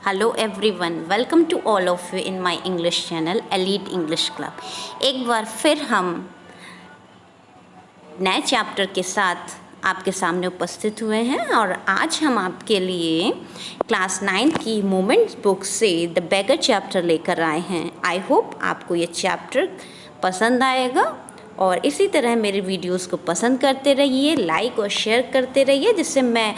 Hello everyone, welcome to all of you in my English channel Elite English Club. एक बार फिर हम नए चैप्टर के साथ आपके सामने उपस्थित हुए हैं और आज हम आपके लिए क्लास 9 की मोमेंट्स बुक से द बेगर चैप्टर लेकर आए हैं। आई होप आपको ये चैप्टर पसंद आएगा और इसी तरह मेरे वीडियोस को पसंद करते रहिए, लाइक और शेयर करते रहिए, जिससे मैं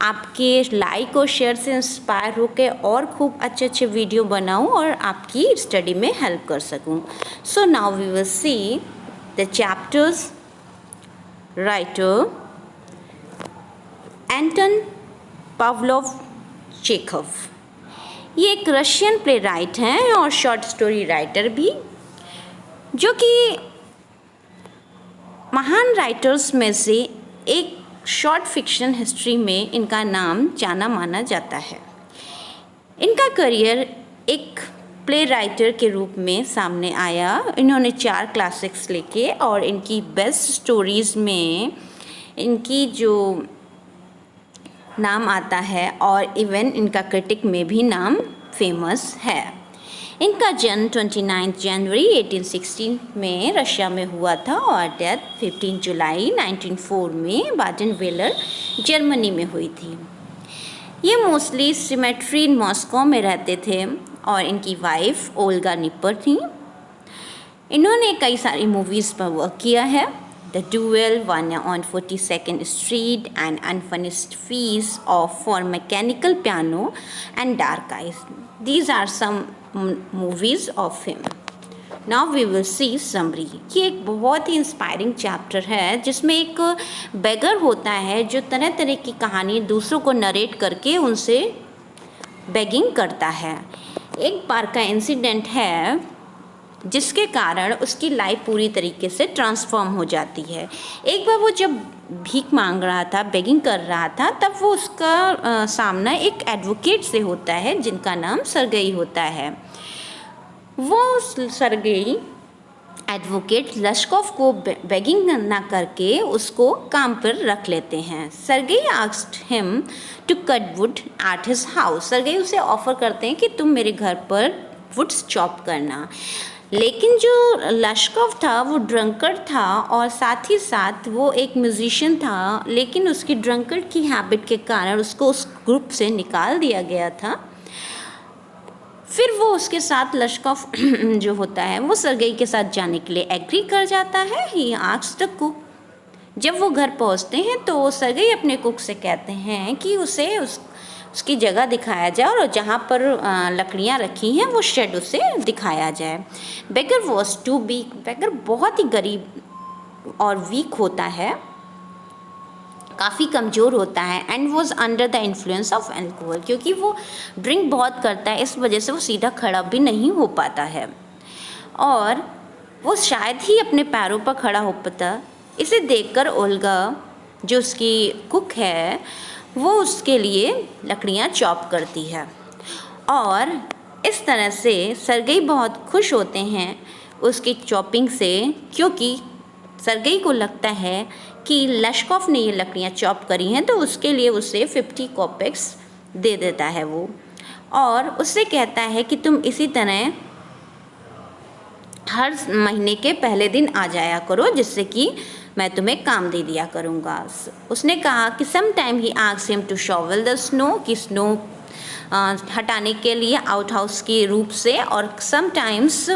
आपके लाइक और शेयर से इंस्पायर होकर और खूब अच्छे अच्छे वीडियो बनाऊं और आपकी स्टडी में हेल्प कर सकूं। So now we will see the chapters. Writer Anton Pavlov Chekhov, ये एक रशियन प्ले राइट हैं और शॉर्ट स्टोरी राइटर भी, जो कि महान राइटर्स में से एक शॉर्ट फिक्शन हिस्ट्री में इनका नाम जाना माना जाता है। इनका करियर एक प्ले राइटर के रूप में सामने आया। इन्होंने 4 क्लासिक्स लिखे और इनकी बेस्ट स्टोरीज़ में इनकी जो नाम आता है और इवन इनका क्रिटिक में भी नाम फेमस है। इनका जन्म 29 जनवरी 1816 में रशिया में हुआ था और डेथ 15 जुलाई 1904 में बाडेन-वेलर जर्मनी में हुई थी। ये मोस्टली सिमेट्री इन मॉस्को में रहते थे और इनकी वाइफ ओल्गा निपर थी। इन्होंने कई सारी मूवीज़ पर वर्क किया है। The duel, one on 42nd street and unfinished piece of for mechanical piano and dark eyes, these are some movies of him. Now we will see summary. ये एक बहुत ही इंस्पायरिंग चैप्टर है जिसमें एक बेगर होता है जो तरह तरह की कहानी दूसरों को नरेट करके उनसे बेगिंग करता है। एक बार का इंसिडेंट है जिसके कारण उसकी लाइफ पूरी तरीके से ट्रांसफॉर्म हो जाती है। एक बार वो जब भीख मांग रहा था, बेगिंग कर रहा था, तब वो उसका सामना एक एडवोकेट से होता है जिनका नाम सरगेई होता है। वो सरगेई एडवोकेट लश्कोव को बेगिंग ना करके उसको काम पर रख लेते हैं। Sergei asked him to cut wood at his house. Sergei उसे ऑफर करते हैं कि तुम मेरे घर पर वुड्स चॉप करना। लेकिन जो लश्कोव था वो ड्रंकर्ड था और साथ ही साथ वो एक म्यूजिशियन था, लेकिन उसकी ड्रंकर्ड की हैबिट के कारण उसको उस ग्रुप से निकाल दिया गया था। फिर वो उसके साथ लश्कोव जो होता है वो सरगेई के साथ जाने के लिए एग्री कर जाता है। ही आस्क्स द कुक। जब वो घर पहुंचते हैं तो सरगेई अपने कुक से कहते हैं कि उसे उसकी जगह दिखाया जाए और जहाँ पर लकड़ियाँ रखी हैं वो शेड उसे दिखाया जाए। बेगर वॉज टू वीक। बेगर बहुत ही गरीब और वीक होता है, काफ़ी कमज़ोर होता है। And was under the influence of alcohol, क्योंकि वो ड्रिंक बहुत करता है, इस वजह से वो सीधा खड़ा भी नहीं हो पाता है और वो शायद ही अपने पैरों पर खड़ा हो पाता। इसे देखकर ओल्गा जो उसकी कुक है वो उसके लिए लकड़ियाँ चॉप करती है और इस तरह से सरगेई बहुत खुश होते हैं उसकी चॉपिंग से, क्योंकि सरगेई को लगता है कि लश्कोव ने ये लकड़ियाँ चॉप करी हैं तो उसके लिए उसे 50 कॉपेक्स दे देता है वो, और उससे कहता है कि तुम इसी तरह हर महीने के पहले दिन आ जाया करो जिससे कि मैं तुम्हें काम दे दिया करूँगा। उसने कहा कि सम टाइम ही asked him to shovel the snow, कि स्नो हटाने के लिए आउट हाउस के रूप से, और सम टाइम्स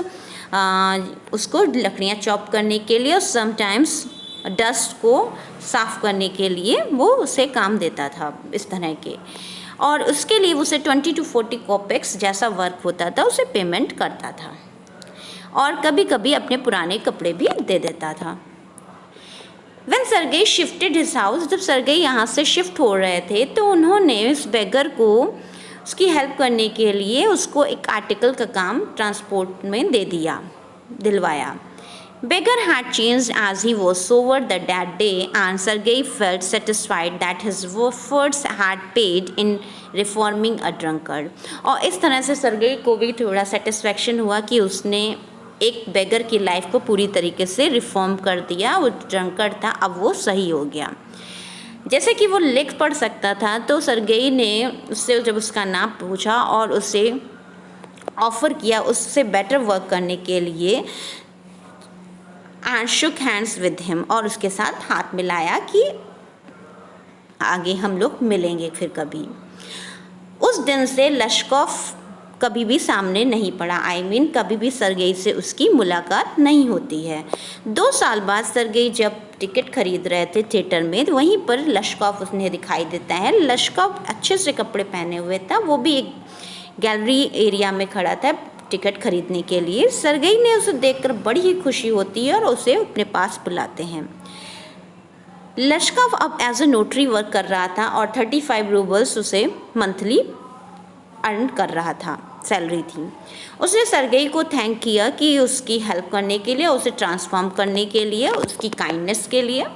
उसको लकड़ियाँ चॉप करने के लिए और सम टाइम्स डस्ट को साफ़ करने के लिए वो उसे काम देता था इस तरह के, और उसके लिए उसे 20 to 40 कॉपेक्स जैसा वर्क होता था उसे पेमेंट करता था और कभी कभी अपने पुराने कपड़े भी दे देता था। When Sergei shifted his house, जब सरगेई यहाँ से शिफ्ट हो रहे थे तो उन्होंने इस बेगर को उसकी हेल्प करने के लिए उसको एक आर्टिकल का काम ट्रांसपोर्ट में दिलवाया। Beggar had changed as he was sober that day and Sergei felt satisfied that his efforts had paid in reforming a drunkard। और इस तरह से सरगेई को भी थोड़ा सेटिस्फैक्शन हुआ कि उसने एक बेगर की लाइफ को पूरी तरीके से रिफॉर्म कर दिया। वो ड्रंकर्ड था, अब वो सही हो गया। जैसे कि वो लिख पढ़ सकता था, तो सर्गेई ने उससे जब उसका नाम पूछा और उसे ऑफ़र किया उससे बेटर वर्क करने के लिए, and shook hands with him, और उसके साथ हाथ मिलाया कि आगे हम लोग मिलेंगे फिर कभी। उस दिन से लश्कोव कभी भी सामने नहीं पड़ा, कभी भी सर्गेई से उसकी मुलाकात नहीं होती है। 2 साल बाद सर्गेई जब टिकट खरीद रहे थे थिएटर में, वहीं पर लश्कोव उन्हें दिखाई देता है। लश्कोव अच्छे से कपड़े पहने हुए था, वो भी एक गैलरी एरिया में खड़ा था टिकट खरीदने के लिए। सर्गेई ने उसे देखकर बड़ी ही खुशी होती है और उसे अपने पास बुलाते हैं। लश्कोव अब एज ए नोटरी वर्क कर रहा था और 35 रूबल्स उसे मंथली अर्न कर रहा था, सैलरी थी। उसने सर्गेई को थैंक किया कि उसकी हेल्प करने के लिए, उसे ट्रांसफॉर्म करने के लिए, उसकी काइंडनेस के लिए।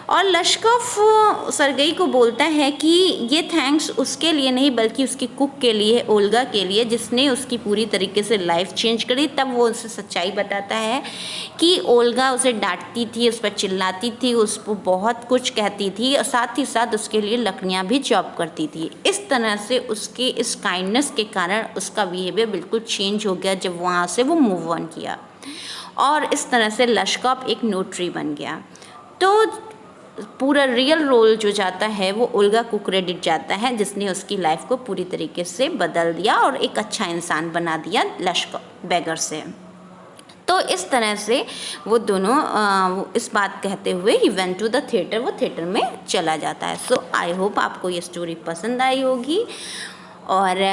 और लश्कोव सर्गेई को बोलता है कि ये थैंक्स उसके लिए नहीं बल्कि उसकी कुक के लिए, ओल्गा के लिए, जिसने उसकी पूरी तरीके से लाइफ चेंज करी। तब वो उसे सच्चाई बताता है कि ओल्गा उसे डांटती थी, उस पर चिल्लाती थी, उसको बहुत कुछ कहती थी और साथ ही साथ उसके लिए लकड़ियाँ भी चॉप करती थी। इस तरह से उसके इस काइंडनेस के कारण उसका बिहेवियर बिल्कुल चेंज हो गया जब वहाँ से वो मूव ऑन किया, और इस तरह से लश्कोव एक नोटरी बन गया। तो पूरा रियल रोल जो जाता है वो ओल्गा को क्रेडिट जाता है, जिसने उसकी लाइफ को पूरी तरीके से बदल दिया और एक अच्छा इंसान बना दिया लश्कोव बेगर से। तो इस तरह से वो दोनों इस बात कहते हुए ही वेंट टू द थिएटर, वो थिएटर में चला जाता है। सो आई होप आपको ये स्टोरी पसंद आई होगी, और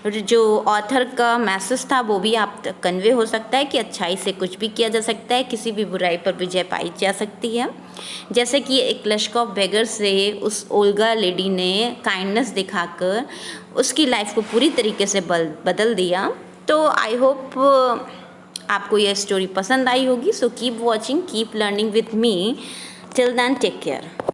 जो ऑथर का मैसेज था वो भी आप तक कन्वे हो सकता है कि अच्छाई से कुछ भी किया जा सकता है, किसी भी बुराई पर विजय पाई जा सकती है। जैसे कि एक लश्कोव बेगर से उस ओल्गा लेडी ने काइंडनेस दिखाकर उसकी लाइफ को पूरी तरीके से बदल दिया। तो आई होप आपको यह स्टोरी पसंद आई होगी। So keep watching, keep learning with me. Till then take care.